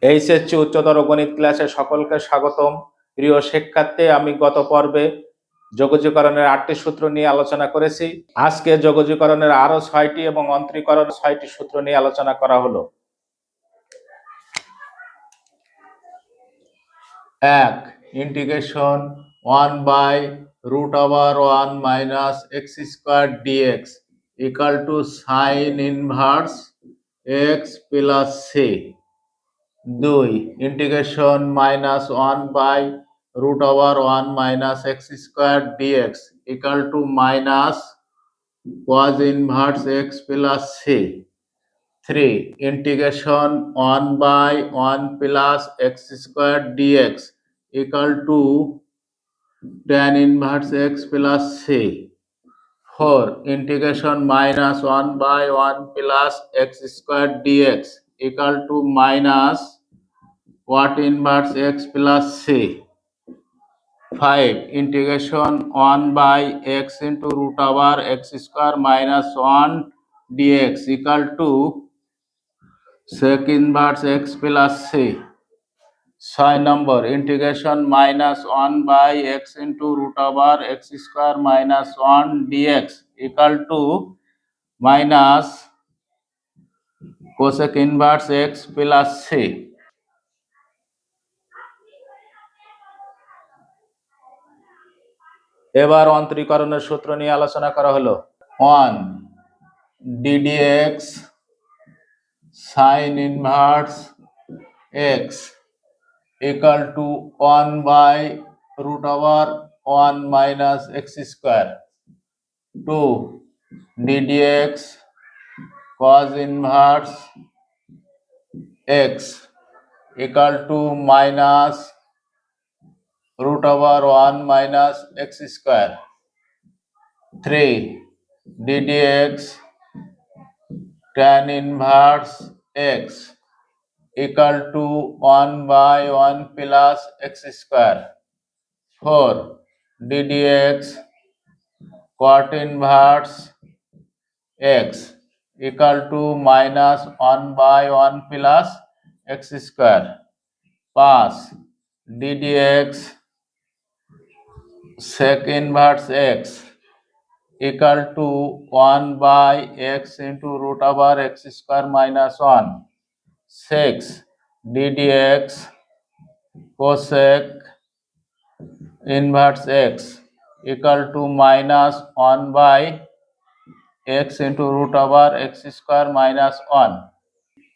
HSC উচ্চতর গণিত ক্লাসে সকলকে স্বাগতম। প্রিয় শিক্ষার্থী, আমি গত পর্বে যোগজীকরণের 8টি সূত্র নিয়ে আলোচনা করেছি। আজকে যোগজীকরণের আরো 6টি এবং অন্তরীকরণ 6টি সূত্র নিয়ে আলোচনা করা হলো। 1. Integration 1/√1 minus x square dx equal to sign inverse x plus c। 2. Integration -1/√1 minus x square dx equal to minus cos inverse x plus c। 3. Integration 1/1 plus x square dx equal to tan inverse x plus c। 4. Integration -1/1 plus x square dx equal to minus cot inverse x plus c। 5. Integration 1/x into root over x square minus 1 dx equal to sec inverse x plus c। 6 number integration -1/x into root over x square minus 1 dx equal to minus cosec inverse x plus c। এবার অন্তরীকরণের সূত্র নিয়ে আলোচনা করা হলো। 1 ddx sin inverse x equal to 1/√1 minus x square। 2 ddx cos inverse x equal to minus √1 minus x square। 3 ddx tan inverse x equal to 1/1 plus x square। 4 ddx cot inverse x equal to minus 1/1 plus x square। 5 ddx sec inverse x equal to 1/x into root over x square minus 1। 6 ddx cosec inverse x equal to minus 1/x into root over x square minus 1।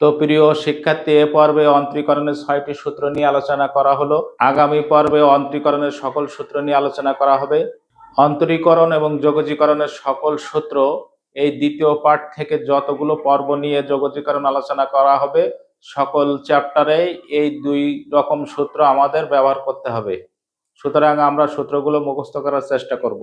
তো প্রিয় শিক্ষার্থী, এ পর্বে অন্তরীকরণের 6টি সূত্র নিয়ে আলোচনা করা হলো। আগামী পর্বে অন্তরীকরণের সকল সূত্র নিয়ে আলোচনা করা হবে। অন্তরীকরণ এবং যোগজীকরণের সকল সূত্র এই দ্বিতীয় পাঠ থেকে যতগুলো পর্ব নিয়ে যোগজীকরণ আলোচনা করা হবে, সকল চ্যাপ্টারেই এই 2 রকম সূত্র আমাদের ব্যবহার করতে হবে। সুতরাং আমরা সূত্রগুলো মুখস্থ করার চেষ্টা করব।